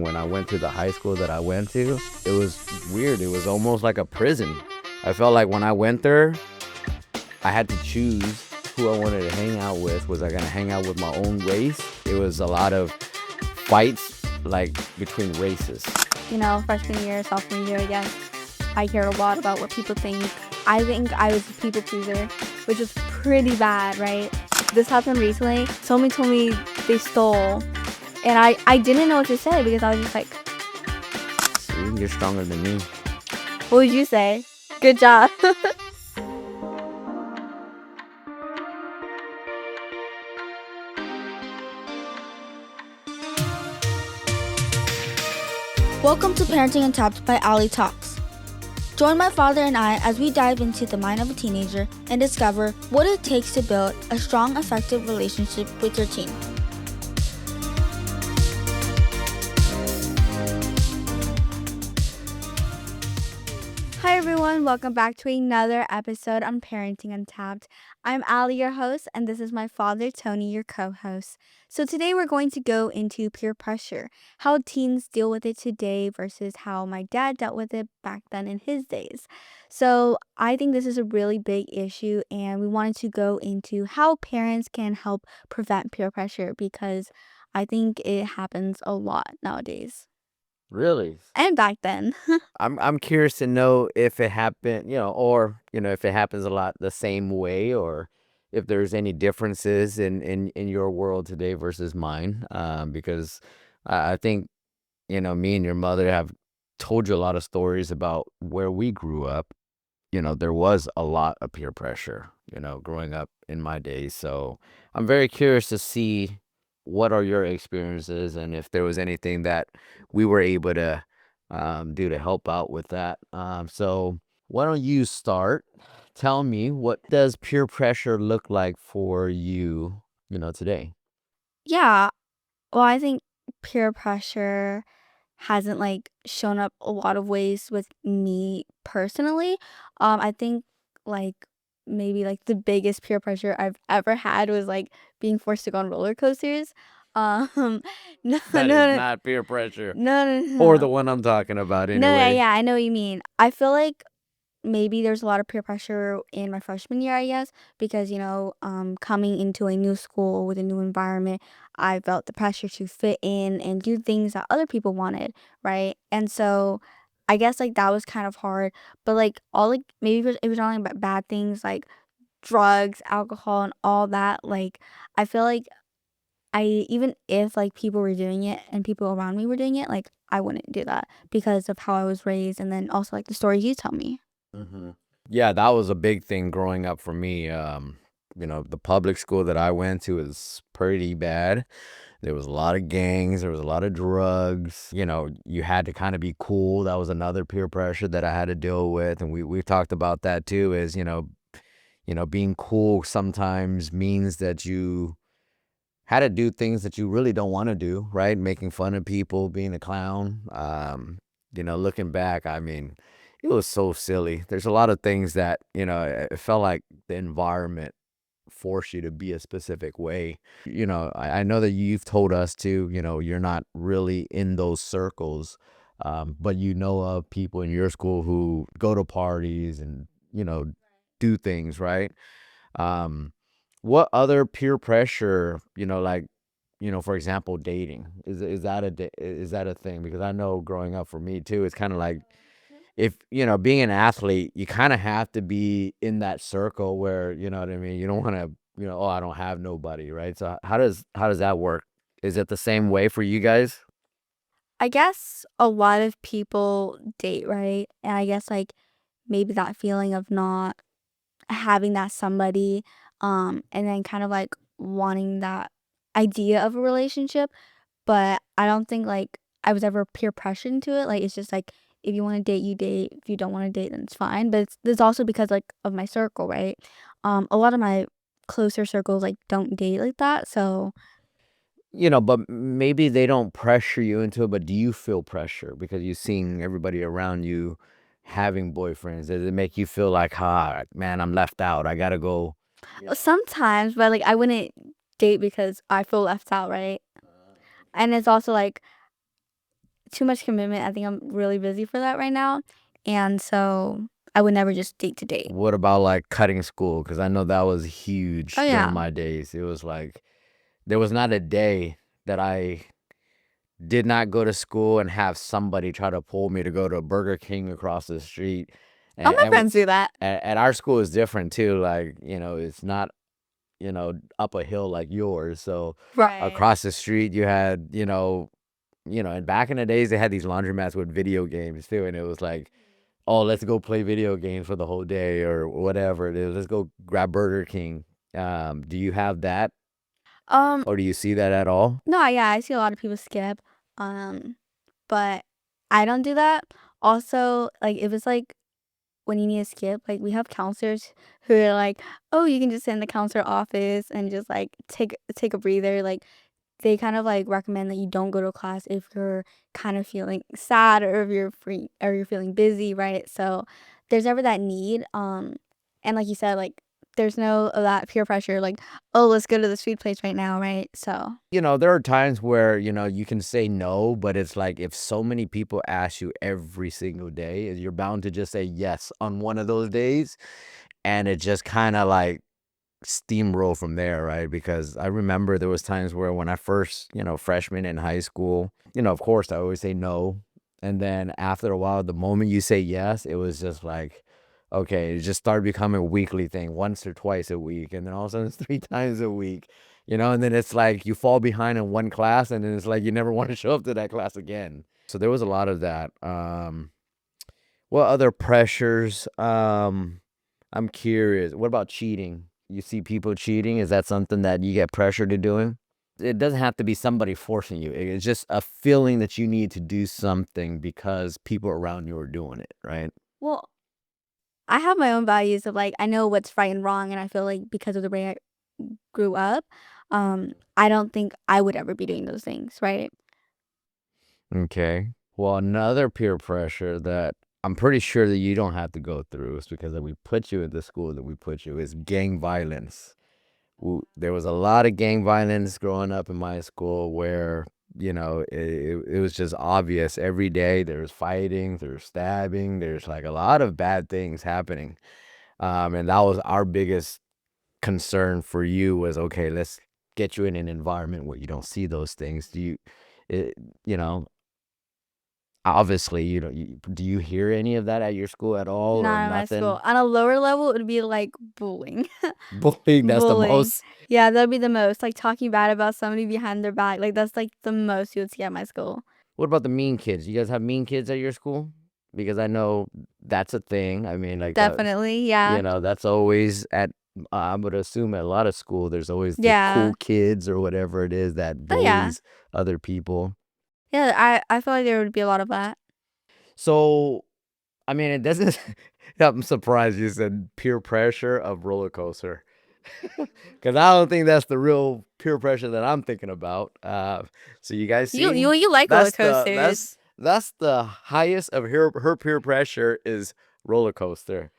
And when I went to the high school that I went to, it was weird. It was almost like a prison. I felt like when I went there, I had to choose who I wanted to hang out with. Was I going to hang out with my own race? It was a lot of fights like between races. You know, freshman year, sophomore year, I guess, I cared a lot about what people think. I think I was a people pleaser, which was pretty bad, right? This happened recently. Somebody told me they stole, and I didn't know what to say because I was just like, See, you're stronger than me. what would you say? Good job. Welcome to Parenting Untapped by Ali Talks. Join my father and I as we dive into the mind of a teenager and discover what it takes to build a strong, effective relationship with your teen. Hi everyone, welcome back to another episode on Parenting Untapped. I'm Ali, your host, and this is my father, Tony, your co-host. So today we're going to go into peer pressure, how teens deal with it today versus how my dad dealt with it back then in his days. So I think this is a really big issue, and we wanted to go into how parents can help prevent peer pressure because I think it happens a lot nowadays Really? and back then. I'm curious to know if it happened, or if it happens a lot the same way, or if there's any differences in your world today versus mine. Because I think me and your mother have told you a lot of stories about where we grew up. There was a lot of peer pressure, growing up in my days. So I'm very curious to see what are your experiences and if there was anything that we were able to do to help out with that. So why don't you start? Tell me, what does peer pressure look like for you, today? Yeah, well, I think peer pressure hasn't shown up a lot of ways with me personally. I think like maybe the biggest peer pressure I've ever had was being forced to go on roller coasters. Um, no, no, That is no, not peer pressure. no, no, Or the no. one I'm talking about No, yeah, anyway. yeah, I know what you mean. I feel like maybe there's a lot of peer pressure in my freshman year, I guess, because coming into a new school with a new environment, I felt the pressure to fit in and do things that other people wanted, right? And so I guess that was kind of hard, but all maybe if you're talking about bad things like drugs, alcohol, and all that, I feel like I even if people were doing it and people around me were doing it, I wouldn't do that because of how I was raised, and then also the stories you tell me. Yeah, that was a big thing growing up for me. The public school that I went to is pretty bad. There was a lot of gangs, there was a lot of drugs. You had to kind of be cool. That was another peer pressure that I had to deal with. And we've talked about that too, is, being cool sometimes means that you had to do things that you really don't want to do, right? Making fun of people, being a clown. Looking back, I mean, it was so silly. There's a lot of things that, it felt like the environment forced you to be a specific way. I know that you've told us too, you're not really in those circles, but of people in your school who go to parties and, do things, right? Um, what other peer pressure, for example, dating, is that a thing? Because I know growing up for me too, it's kind of like, if being an athlete, you kind of have to be in that circle where, you know what I mean, you don't want to, oh, I don't have nobody, right? So how does that work? Is it the same way for you guys? I guess a lot of people date, right? And I guess maybe that feeling of not having that somebody, and then kind of wanting that idea of a relationship. But I don't think I was ever peer pressured into it. It's just if you want to date, you date. If you don't want to date, then it's fine. But it's also because of my circle, right? A lot of my closer circles don't date like that. So But maybe they don't pressure you into it, but do you feel pressure because you're seeing everybody around you having boyfriends? Does it make you feel like, man, I'm left out, I gotta go? sometimes, but I wouldn't date because I feel left out, right? And it's also too much commitment. I think I'm really busy for that right now. And so I would never just date to date. What about like cutting school? Because I know that was huge Oh, yeah. during my days. It was like there was not a day that I did not go to school and have somebody try to pull me to go to Burger King across the street. All my friends do that. At our school is different too. Like, it's not, up a hill like yours. So Right. across the street you had, and back in the days they had these laundromats with video games too, and it was like, oh, let's go play video games for the whole day or whatever it is. Let's go grab Burger King. Do you have that? Or do you see that at all? No, yeah, I see a lot of people skip. But I don't do that. Also, like, if it's like when you need to skip, like, we have counselors who are like, oh, you can just sit in the counselor office and just like take a breather. Like, they kind of like recommend that you don't go to class if you're kind of feeling sad or if you're free or you're feeling busy, right? So there's never that need. And like you said, like, there's no of that peer pressure, like, oh, let's go to this food place right now, right? So There are times where, you can say no, but it's like if so many people ask you every single day, you're bound to just say yes on one of those days. And it just kind of like steamroll from there, right? Because I remember there was times where when I first, freshman in high school, of course I always say no. And then after a while, the moment you say yes, it was just like, okay, it just started becoming a weekly thing, once or twice a week. And then all of a sudden it's 3 times a week, and then it's like you fall behind in one class and then it's like you never want to show up to that class again. So there was a lot of that. What other pressures? I'm curious. What about cheating? You see people cheating? Is that something that you get pressured to doing? It doesn't have to be somebody forcing you. It's just a feeling that you need to do something because people around you are doing it, right? well, I have my own values of like I know what's right and wrong, and I feel like because of the way I grew up, I don't think I would ever be doing those things, right? Okay. Well, another peer pressure that I'm pretty sure that you don't have to go through is because that we put you in the school that we put you is gang violence. There was a lot of gang violence growing up in my school where, it was just obvious every day. There's fighting, there's stabbing, there's like a lot of bad things happening. And that was our biggest concern for you was, okay, let's get you in an environment where you don't see those things. It, you know, obviously, do you hear any of that at your school at all or Not in my nothing? school. On a lower level, it would be like bullying. Bullying, that's the Bullying. most. Yeah, that'd be the most. Like talking bad about somebody behind their back. Like that's like the most you would see at my school. What about the mean kids? You guys have mean kids at your school? Because I know that's a thing. I mean, like, Definitely, yeah. that's always I would assume at a lot of school, there's always the Yeah. cool kids or whatever it is that Oh, yeah. bullies other people. Yeah, I feel like there would be a lot of that. So, I mean, it doesn't. I'm surprised you said peer pressure of roller coaster, because I don't think that's the real peer pressure that I'm thinking about. So you guys see, You like roller coasters. That's the highest of her peer pressure is roller coaster.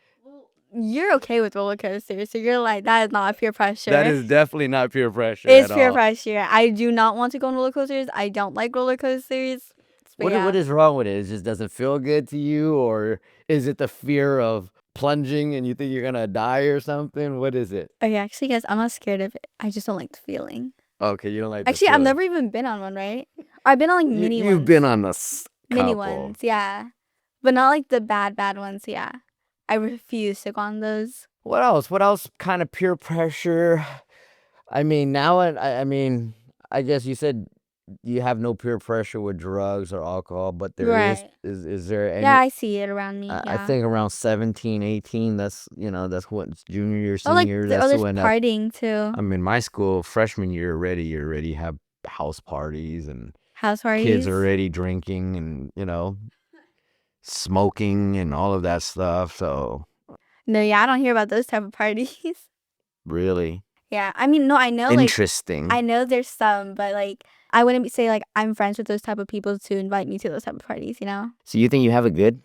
You're okay with roller coasters, so you're like, that is not peer pressure. That is definitely not peer pressure It's at peer all. pressure. I do not want to go on roller coasters. I don't like roller coasters. But yeah. What is wrong with it? It just doesn't feel good to you, or is it the fear of plunging and you think you're gonna die or something? What is it? Okay, actually, guys, I'm not scared of it. I just don't like the feeling. Okay, you don't like. Actually, I've never even been on one, right? I've been on like mini ones. You've been on a mini couple. ones, yeah, but not like the bad ones. Yeah, I refuse to go on those. What else? What else kind of peer pressure? I mean, now I mean, I guess you said you have no peer pressure with drugs or alcohol, but there Right. is there any? Yeah, I see it around me. I Yeah. think around 17, 18, that's what junior year, Oh, like senior year, there's that's when partying too. I mean, my school freshman year you already have house parties and House parties. kids are already drinking and smoking and all of that stuff. So No, yeah, I don't hear about those type of parties. really Yeah, I mean, no, I know, interesting. I know there's some, but like, I wouldn't say like I'm friends with those type of people to invite me to those type of parties. So you think you have it good?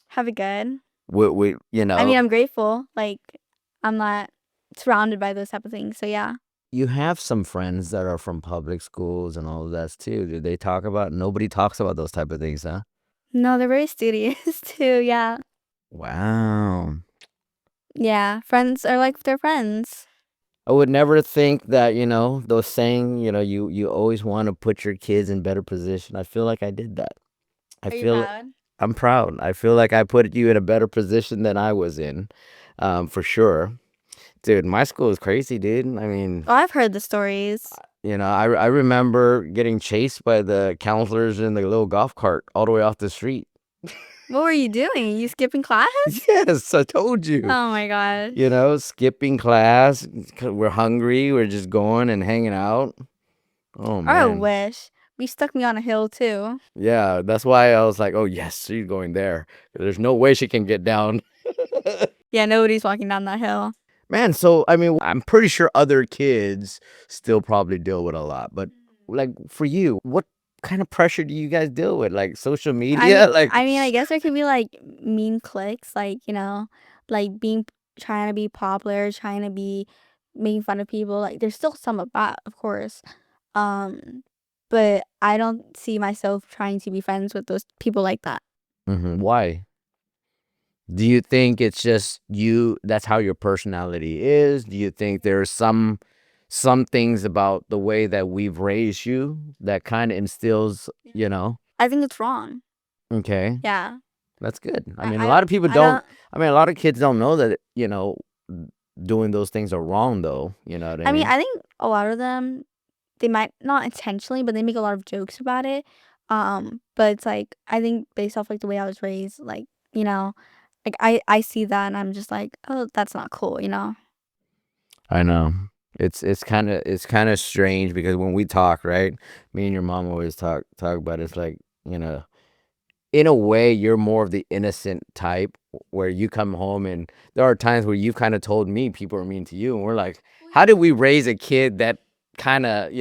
Have it good. We I mean, I'm grateful. Like, I'm not surrounded by those type of things. So yeah. you have some friends that are from public schools and all of that too. Do they talk about? Nobody talks about those type of things, huh? No, they're very studious too. Yeah. Wow. Yeah. Friends are like their friends. I would never think that, those saying, you always want to put your kids in better position. I feel like I did that. Are you proud? I'm proud. I feel like I put you in a better position than I was in, for sure. Dude, my school is crazy, dude. I mean, Oh, I've heard the stories. I remember getting chased by the counselors in the little golf cart all the way off the street. What were you doing? You skipping class? Yes, I told you. Oh my gosh. Skipping class. 'Cause we're hungry. We're just going and hanging out. Oh, I man. wish. We stuck me on a hill too. Yeah, that's why I was like, oh, yes, she's going there. There's no way she can get down. Yeah, nobody's walking down that hill. Man, so, I mean, I'm pretty sure other kids still probably deal with a lot. But, like, for you, what kind of pressure do you guys deal with? Like, social media? I guess there could be like mean cliques, like, like trying to be popular, trying to be making fun of people. Like, there's still some of that, of course. But I don't see myself trying to be friends with those people like that. Why? Do you think it's just you, that's how your personality is? Do you think there's some things about the way that we've raised you that kind of instills, I think it's wrong. Okay, Yeah. that's good. I I- mean, I a lot of people I don't, I mean, a lot of kids don't know that, doing those things are wrong, though. You know what I I mean, mean? I think a lot of them, they might not intentionally, but they make a lot of jokes about it. But it's like, I think based off like the way I was raised, like, like I see that and I'm just like, oh, that's not cool, I know. It's kind of strange because when we talk, right? Me and your mom always talk about it. It's like, in a way, you're more of the innocent type where you come home and there are times where you've kind of told me people are mean to you, and we're like, how did we raise a kid that kind of,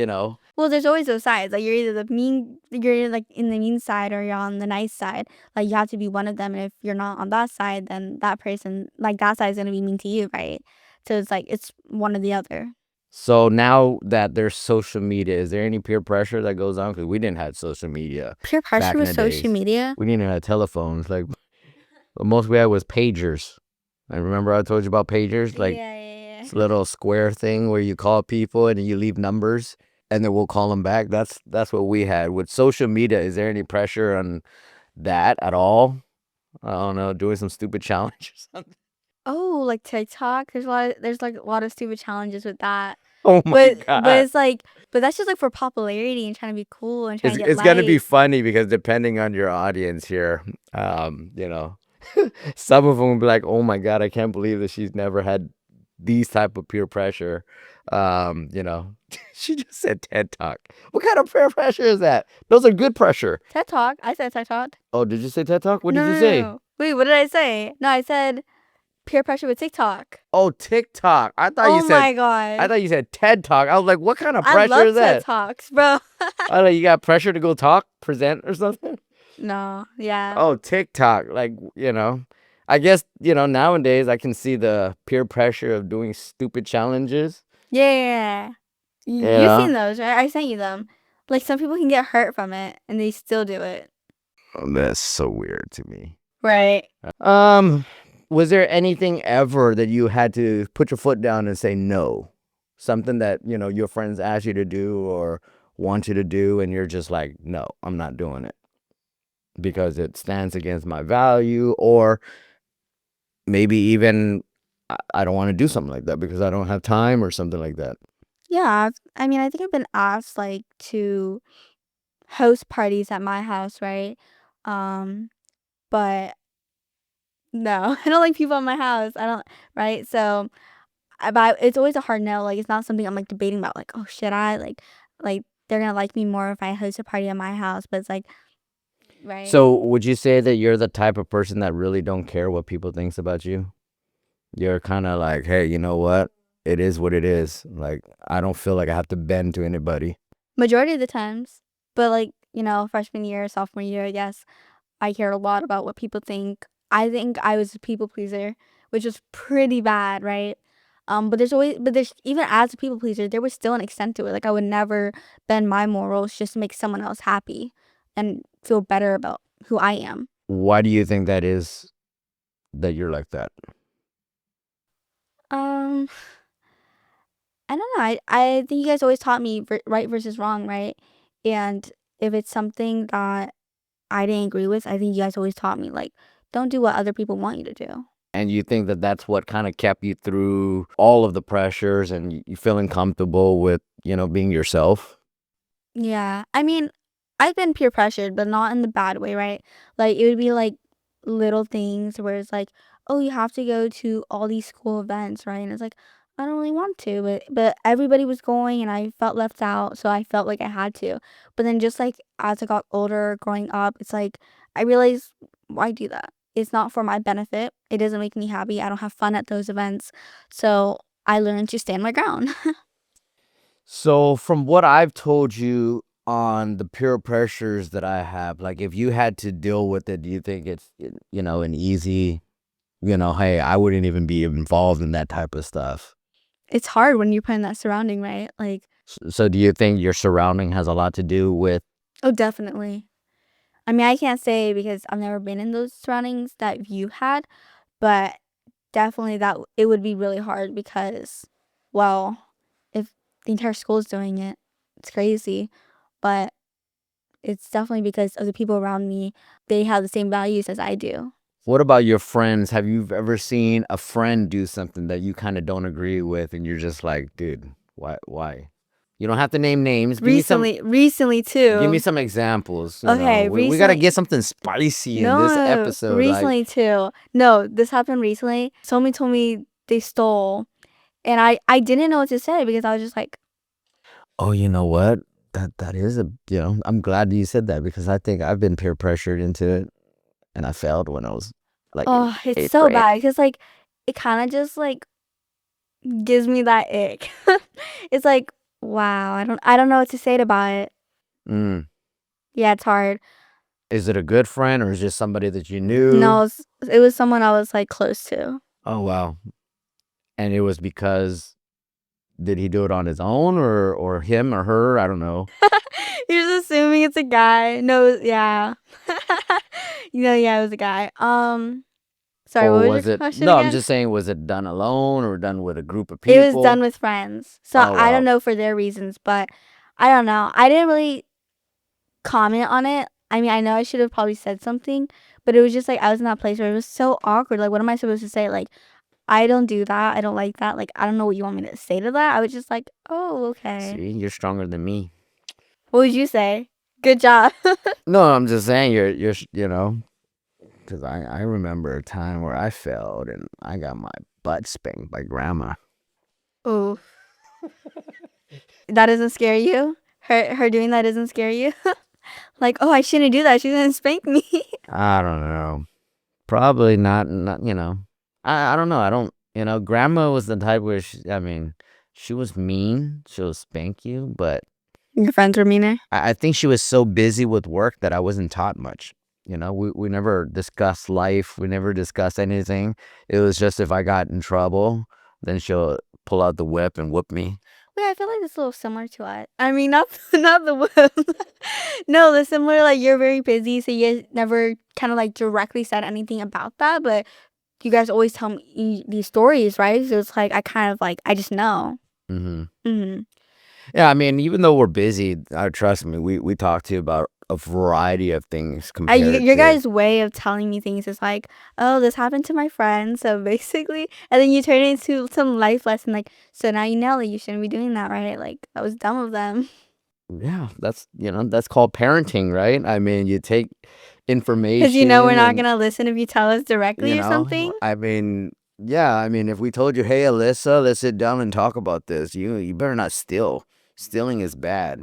Well, there's always those sides. Like you're either like in the mean side or you're on the nice side. Like you have to be one of them. And if you're not on that side, then that person, like that side is gonna be mean to you, right? So it's like it's one or the other. So now that there's social media, is there any peer pressure that goes on? Because we didn't have social media Peer back pressure in with the social days. media. We didn't even have telephones. Like, the most we had was pagers. I remember I told you about pagers, like Yeah. this little square thing where you call people and you leave numbers, and then we'll call them back. That's what we had. With social media, is there any pressure on that at all? I don't know, doing some stupid challenge or something. Oh, like TikTok. There's like a lot of stupid challenges with that. Oh my But God. it's like but that's just like for popularity and trying to be cool and trying to get It's gonna be likes. funny because depending on your audience here, you know, some of them will be like, "Oh my God, I can't believe that she's never had these type of peer pressure." You know, she just said TED Talk. What kind of peer pressure is that? Those are good pressure. TED Talk. I said TED Talk. Oh, did you say TED Talk? What No, did you no, say? no. Wait, what did I say? No, I said peer pressure with TikTok. Oh, TikTok. I thought Oh you said. my god. I thought you said TED Talk. I was like, what kind of I pressure love is that? TED Talks, bro. I thought you got pressure to go present or something. No, yeah. Oh, TikTok. Like, I guess, nowadays I can see the peer pressure of doing stupid challenges. Yeah. Yeah. You've seen those, right? I sent you them. Like some people can get hurt from it and they still do it. Oh, that's so weird to me. Right. Was there anything ever that you had to put your foot down and say no? Something that, your friends asked you to do or want you to do, and you're just like, no, I'm not doing it because it stands against my value, or maybe even I don't want to do something like that because I don't have time or something like that. Yeah, I mean, I think I've been asked like to host parties at my house, right? But no, I don't like people at my house. I don't, right? So, but it's always a hard no. Like, it's not something I'm like debating about. Like, oh, should I like they're gonna like me more if I host a party at my house? But it's like, right? So would you say that you're the type of person that really don't care what people thinks about you? You're kind of like, hey, you know what? It is what it is. Like, I don't feel like I have to bend to anybody. Majority of the times, but like freshman year, sophomore year, yes, I cared a lot about what people think. I think I was a people pleaser, which was pretty bad, right? But there's even as a people pleaser, there was still an extent to it. Like I would never bend my morals just to make someone else happy and feel better about who I am. Why do you think that is, that you're like that? Um, I don't know. I think you guys always taught me right versus wrong, right? And if it's something that I didn't agree with, I think you guys always taught me like, don't do what other people want you to do. And you think that that's what kind of kept you through all of the pressures and you feeling comfortable with, being yourself? Yeah. I mean, I've been peer pressured, but not in the bad way, right? Like it would be like little things where it's like, oh, you have to go to all these school events, right? And it's like, I don't really want to, but everybody was going and I felt left out, so I felt like I had to. But then just like as I got older, growing up, it's like I realized, why do that? It's not for my benefit. It doesn't make me happy. I don't have fun at those events. So I learned to stand my ground. So from what I've told you on the peer pressures that I have, like if you had to deal with it, do you think it's, an easy, hey, I wouldn't even be involved in that type of stuff? It's hard when you're put in that surrounding, right? Like, So do you think your surrounding has a lot to do with? oh, definitely. I mean, I can't say because I've never been in those surroundings that you had, but definitely that it would be really hard because, well, if the entire school is doing it, it's crazy. But it's definitely because of the people around me. They have the same values as I do. What about your friends? Have you ever seen a friend do something that you kind of don't agree with and you're just like, dude, why? You don't have to name names. Recently Give me too. some examples. Okay, We got to recently. get something spicy in No, this no, no, episode. recently too. No, this happened recently. Somebody told me they stole, and I didn't know what to say because I was just like, Oh, you know what? That is I'm glad you said that because I think I've been peer pressured into it and I failed when I was like in oh, it's eighth so grade. bad because like it kind of just like gives me that ick. It's like, wow, I don't know what to say about it. Mm. Yeah, it's hard. Is it a good friend or is it just somebody that you knew? No, it was someone I was like close to. Oh, wow. And it was because, did he do it on his own or him or her? I don't know. You're just assuming it's a guy. No, yeah. Yeah, it was a guy. Sorry, Or what was was your it, question no, I'm again? just saying, was it done alone or done with a group of It was done people? with friends. So Oh, I don't wow. know for their reasons, but I don't know. I didn't really comment on it. I mean, I know I should have probably said something, but it was just like I was in that place where it was so awkward. Like, what am I supposed to say? Like, I don't do that. I don't like that. Like, I don't know what you want me to say to that. I was just like, oh, okay. See, you're stronger than me. What would you say? Good job. No, I'm just saying because I remember a time where I failed and I got my butt spanked by grandma. Oh, that doesn't scare you? Her doing that doesn't scare you? Like, oh, I shouldn't do that. She's gonna spank me. I don't know. Probably not, I don't know. I don't, grandma was the type where she was mean. She'll spank you, but Your friends were meaner? I think she was so busy with work that I wasn't taught much. We never discussed life. We never discussed anything. It was just if I got in trouble, then she'll pull out the whip and whoop me. Wait, I feel like it's a little similar to us. I mean, not not the whip. No, the similar, like you're very busy, so you guys never kind of like directly said anything about that, but you guys always tell me these stories, right? So it's like I kind of like I just know. Hmm. Mm-hmm. Yeah, I mean, even though we're busy, trust me, we talk to you about a variety of things compared Your to. guys' way of telling me things is like, oh, this happened to my friend, so basically, and then you turn it into some life lesson, like, so now you know that you shouldn't be doing that, right? Like that was dumb of them. Yeah, that's called parenting, right? I mean, you take Because you know we're information not and, gonna listen if you tell us directly or something. I mean, yeah, I mean, if we told you, hey, Alyssa, let's sit down and talk about this, you better not steal. Stealing is bad.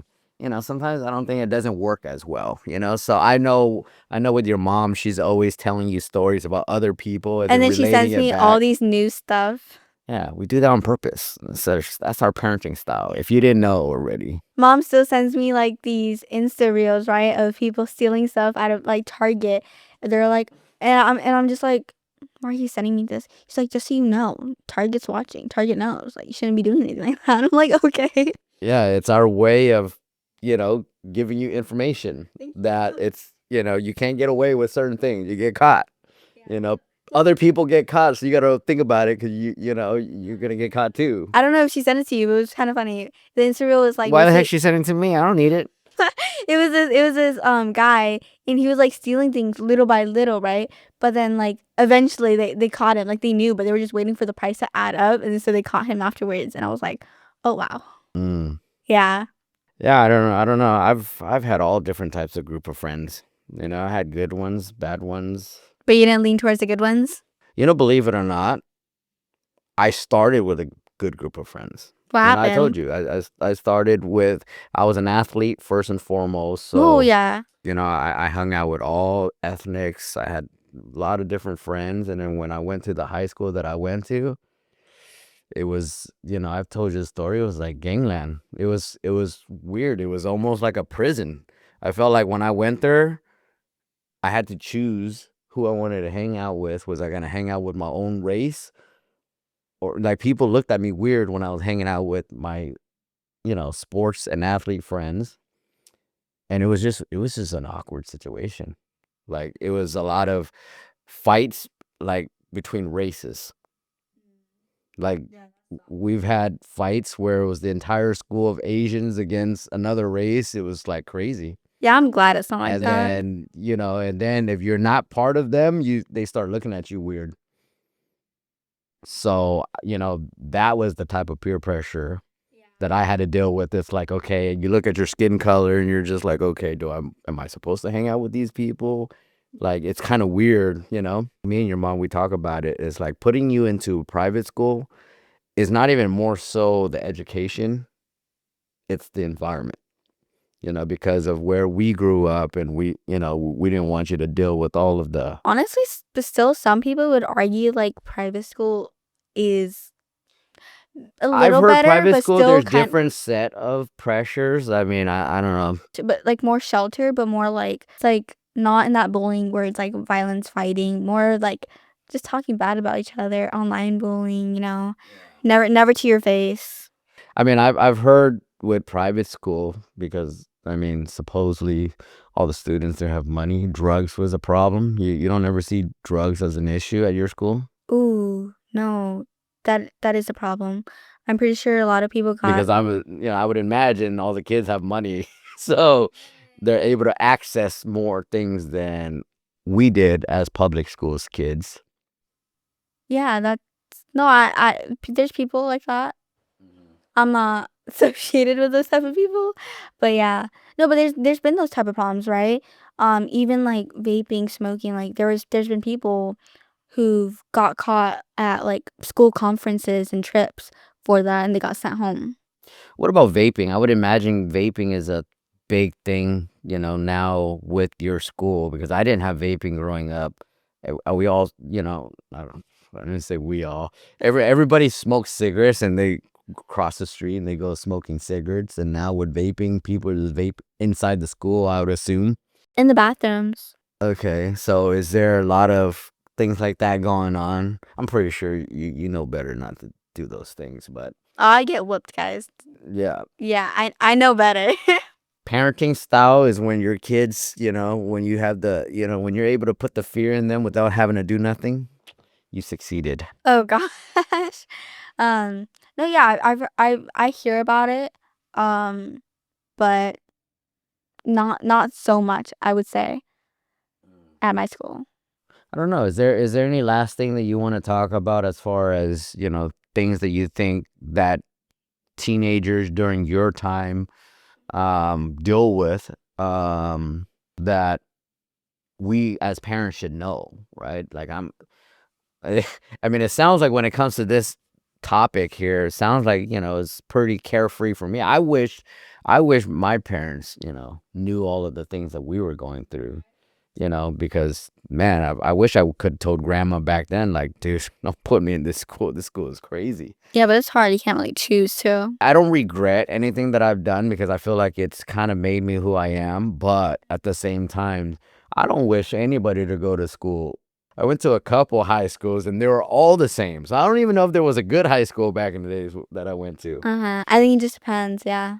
Sometimes I don't think it doesn't work as well, so I know with your mom, she's always telling you stories about other people and And then then she relating sends it me all back. these new stuff. Yeah, we do that on purpose. So that's our parenting style, if you didn't know already. Mom still sends me like these Insta reels, right, of people stealing stuff out of like Target. They're like, and I'm just like, why are you sending me this? He's like, just so you know, Target's watching. Target knows. Like, you shouldn't be doing anything like that. I'm like, okay. Yeah, it's our way of, giving you information that it's, you can't get away with certain things. You get caught. Other people get caught, so you got to think about it because you're gonna get caught too. I don't know if she sent it to you, but it was kind of funny. The Insta reel was like, Why the heck she sent it to me? I don't need it. it was this guy, and he was like stealing things little by little, right? But then like eventually they caught him. Like they knew, but they were just waiting for the price to add up, and so they caught him afterwards. And I was like, oh wow, yeah. Yeah, I don't know. I've had all different types of group of friends. I had good ones, bad ones. But you didn't lean towards the good ones? Believe it or not, I started with a good group of friends. What happened? I told you, I started with, I was an athlete first and foremost. So, oh, yeah. I hung out with all ethnics. I had a lot of different friends. And then when I went to the high school that I went to, it was, I've told you the story. It was like gangland. It was weird. It was almost like a prison. I felt like when I went there, I had to choose who I wanted to hang out with. Was I going to hang out with my own race? Or like people looked at me weird when I was hanging out with my, sports and athlete friends. And it was just an awkward situation. Like it was a lot of fights like between races. Like we've had fights where it was the entire school of Asians against another race. It was like crazy. Yeah, I'm glad it's not like And that. then, and then if you're not part of them, they start looking at you weird. So, that was the type of peer pressure that I had to deal with. It's like, okay, you look at your skin color and you're just like, okay, am I supposed to hang out with these people? Like, it's kind of weird, Me and your mom, we talk about it. It's like putting you into private school is not even more so the education. It's the environment, because of where we grew up, and we didn't want you to deal with all of the. Honestly, but still, some people would argue like private school is a little I've heard better, private but school, still there's different set of pressures. I mean, I don't know. but like more shelter, but more like it's like not in that bullying where it's like violence, fighting, more like just talking bad about each other, online bullying, never to your face. I mean, I've heard with private school, because I mean, supposedly all the students there have money. Drugs was a problem. You don't ever see drugs as an issue at your school? Ooh, no, that is a problem. I'm pretty sure a lot of people got Because I would imagine all the kids have money, so they're able to access more things than we did as public schools kids. yeah. That's no, I there's people like that. I'm not associated with those type of people, but yeah, no, but there's been those type of problems, right? Even like vaping, smoking, like there's been people who've got caught at like school conferences and trips for that, and they got sent home. What about vaping? I would imagine vaping is a big thing, now with your school, because I didn't have vaping growing up. We all, I didn't say we all. Everybody smokes cigarettes, and they cross the street and they go smoking cigarettes. And now with vaping, people just vape inside the school, I would assume. In the bathrooms. Okay, so is there a lot of things like that going on? I'm pretty sure you know better not to do those things, but I get whooped, guys. yeah. Yeah, I know better. Parenting style is when your kids, when you have when you're able to put the fear in them without having to do nothing, you succeeded. Oh gosh. No, yeah, I hear about it. But not so much, I would say, at my school. I don't know. Is there any last thing that you want to talk about as far as, things that you think that teenagers during your time deal with, that we as parents should know, right? Like I mean, it sounds like when it comes to this topic here, it sounds like, it's pretty carefree for me. I wish my parents, knew all of the things that we were going through, because man, I wish I could have told grandma back then, like, dude, don't put me in this school. This school is crazy. Yeah, but it's hard. You can't really choose to. I don't regret anything that I've done because I feel like it's kind of made me who I am. But at the same time, I don't wish anybody to go to school I went to a couple high schools and they were all the same. So I don't even know if there was a good high school back in the days that I went to. I think it just depends, yeah.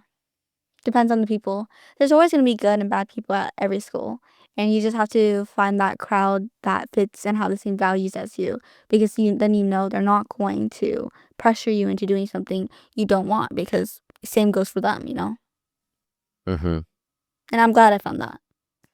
Depends on the people. There's always going to be good and bad people at every school. And you just have to find that crowd that fits and have the same values as you. Because then you know they're not going to pressure you into doing something you don't want. Because same goes for them, you know? Mm-hmm. And I'm glad I found that.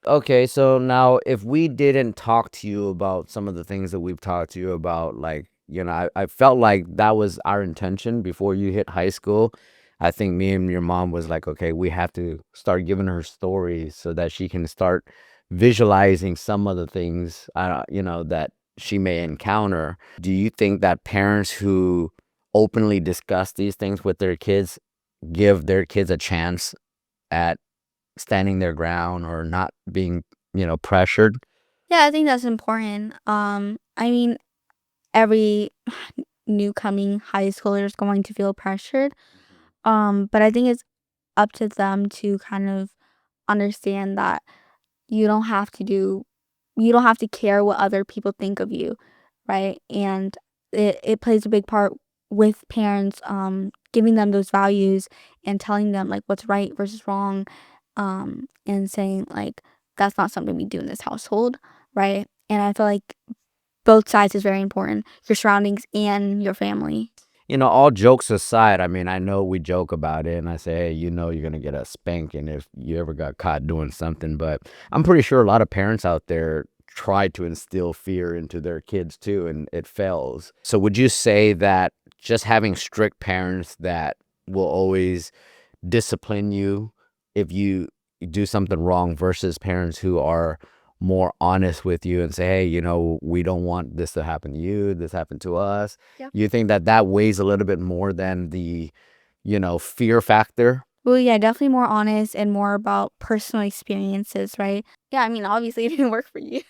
Okay, so now if we didn't talk to you about some of the things that we've talked to you about, like, I felt like that was our intention before you hit high school. I think me and your mom was like, okay, we have to start giving her stories so that she can start visualizing some of the things, that she may encounter. Do you think that parents who openly discuss these things with their kids give their kids a chance at standing their ground or not being, pressured? Yeah, I think that's important. I mean, every new coming high schooler is going to feel pressured. But I think it's up to them to kind of understand that you don't have to do you don't have to care what other people think of you, right? And it plays a big part with parents giving them those values and telling them like what's right versus wrong, and saying like that's not something we do in this household, right? And I feel like both sides is very important, your surroundings and your family. All jokes aside, I mean, I know we joke about it and I say, hey, you're going to get a spanking if you ever got caught doing something. But I'm pretty sure a lot of parents out there try to instill fear into their kids too, and it fails. So would you say that just having strict parents that will always discipline you if you do something wrong versus parents who are more honest with you and say, hey, we don't want this to happen to you, this happened to us? Yep. You think that weighs a little bit more than the fear factor? Well, yeah, definitely more honest and more about personal experiences, right? Yeah, I mean, obviously it didn't work for you.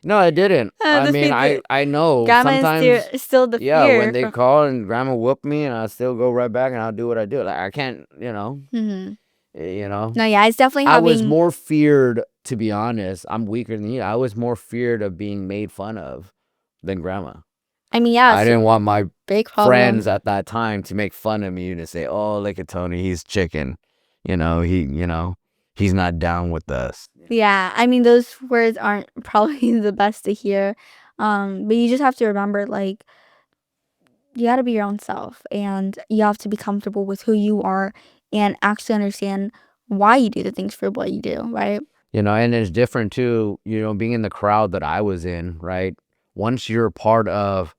No, I didn't. I The mean, fear, I know grandma sometimes, is still the yeah, when fear they from. call and grandma whoop me and I still go right back and I'll do what I do. Like, I can't, Hmm. you know No, yeah, it's definitely I was having. more feared, to be honest. I'm weaker than you. I was more feared of being made fun of than grandma. I mean, yeah, I it's a didn't want my big friends problem. at that time to make fun of me and to say, "Oh, look at Tony, he's chicken. He's not down with us." Yeah, I mean, those words aren't probably the best to hear, but you just have to remember, like, you got to be your own self, and you have to be comfortable with who you are, and actually understand why you do the things for what you do, right? And it's different too, being in the crowd that I was in, right? Once you're part of,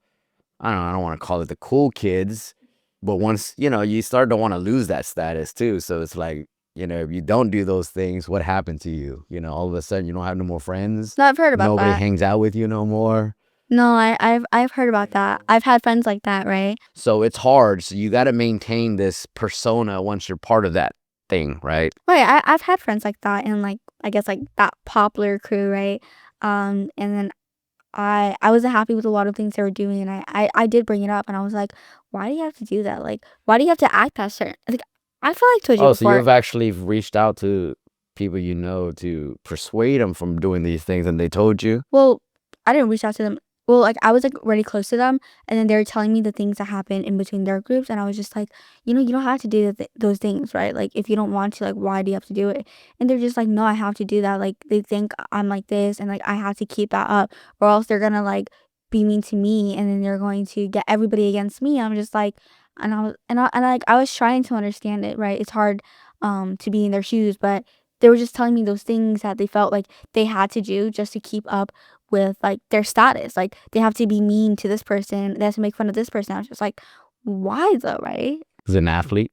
I don't want to call it the cool kids, but once, you start to want to lose that status too. So it's like, if you don't do those things, what happened to you? All of a sudden you don't have no more friends. No, I've heard about Nobody that. hangs out with you no more. No, I've heard about that. I've had friends like that, right? So it's hard. So you got to maintain this persona once you're part of that thing, right? Right, I've had friends like that, and like I guess like that popular crew, right? And then I wasn't happy with a lot of things they were doing, and I did bring it up, and I was like, why do you have to do that? Like, why do you have to act that certain? Like, I feel like I told you Oh, so before. you've actually reached out to people to persuade them from doing these things, and they told you? Well, I didn't reach out to them. Well, like I was like really close to them, and then they were telling me the things that happened in between their groups, and I was just like, you don't have to do those things, right? Like if you don't want to, like why do you have to do it? And they're just like, no, I have to do that. Like they think I'm like this, and like I have to keep that up, or else they're gonna like be mean to me, and then they're going to get everybody against me. I'm just like, and like I was trying to understand it, right? It's hard, to be in their shoes, but they were just telling me those things that they felt like they had to do just to keep up with like their status. Like they have to be mean to this person, they have to make fun of this person. I was just like, why though, right? Is an athlete?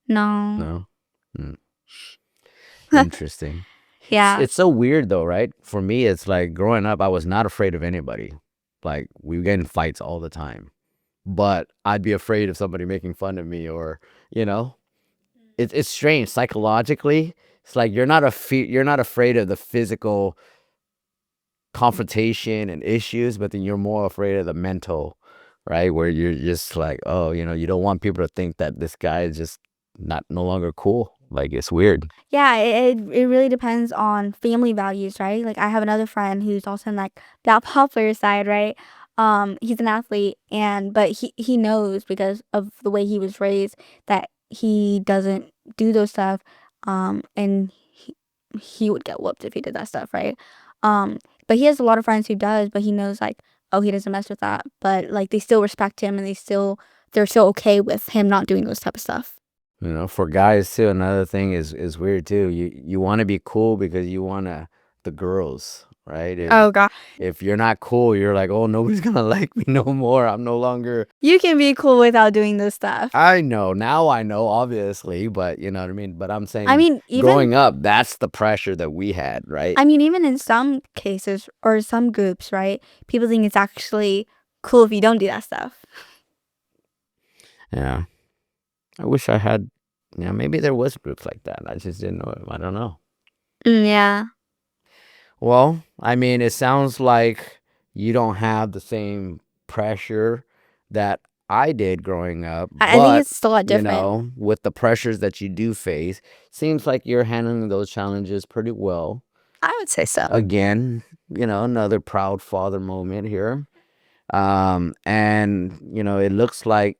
No. No. Hmm. Interesting. Yeah. It's so weird though, right? For me, it's like growing up, I was not afraid of anybody. Like we would get in fights all the time, but I'd be afraid of somebody making fun of me, or it's strange psychologically. It's like you're not afraid of the physical confrontation and issues, but then you're more afraid of the mental, right? Where you're just like, oh, you don't want people to think that this guy is just no longer cool. Like, it's weird. Yeah, it really depends on family values, right? Like I have another friend who's also in like that popular side, right? He's an athlete, but he knows because of the way he was raised that he doesn't do those stuff, and he would get whooped if he did that stuff, right? Um, but he has a lot of friends who does, but he knows like, oh, he doesn't mess with that, but like they still respect him and they're still okay with him not doing those type of stuff. You know, for guys too, another thing is weird too. You want to be cool because you want the girls, right? Oh God. If you're not cool, you're like, oh, nobody's gonna like me no more. I'm no longer. You can be cool without doing this stuff. I know now. I know, obviously, but you know what I mean. But I'm saying, I mean, growing up, that's the pressure that we had, right? I mean, even in some cases or some groups, right? People think it's actually cool if you don't do that stuff. Yeah. I wish I had. Yeah, maybe there was groups like that. I just didn't know. I don't know. Yeah. Well, I mean, it sounds like you don't have the same pressure that I did growing up. I think it's still a lot You different. know, with the pressures that you do face, seems like you're handling those challenges pretty well. I would say so. Again, you know, another proud father moment here. And, you know, it looks like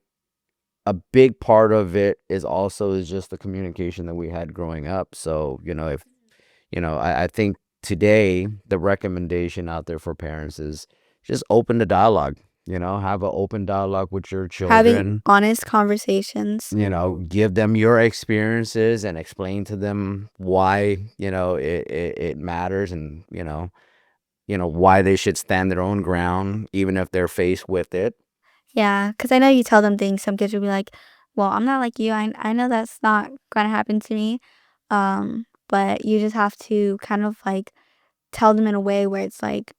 a big part of it is just the communication that we had growing up. So, you know, if, you know, I think today the recommendation out there for parents is just open the dialogue, you know, have an open dialogue with your Having children, honest conversations. you know, give them your experiences and explain to them why, you know, it matters, and, you know, why they should stand their own ground, even if they're faced with it. Yeah, because I know you tell them things. Some kids will be like, well, I'm not like you. I know that's not going to happen to me. But you just have to kind of like tell them in a way where it's like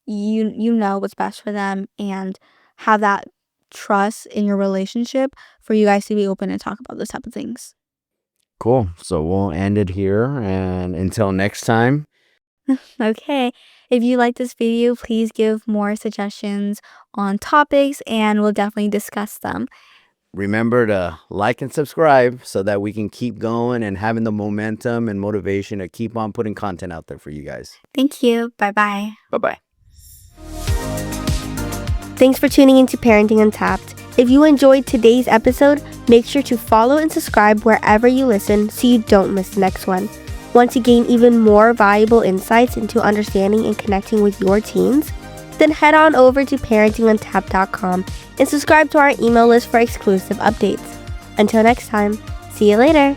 you know what's best for them and have that trust in your relationship for you guys to be open and talk about those type of things. Cool. So we'll end it here, and until next time. Okay. If you like this video, please give more suggestions on topics and we'll definitely discuss them. Remember to like and subscribe so that we can keep going and having the momentum and motivation to keep on putting content out there for you guys. Thank you. Bye-bye. Bye-bye. Thanks for tuning into Parenting Untapped. If you enjoyed today's episode, make sure to follow and subscribe wherever you listen so you don't miss the next one. Want to gain even more valuable insights into understanding and connecting with your teens? Then head on over to parentinguntapped.com and subscribe to our email list for exclusive updates. Until next time, see you later.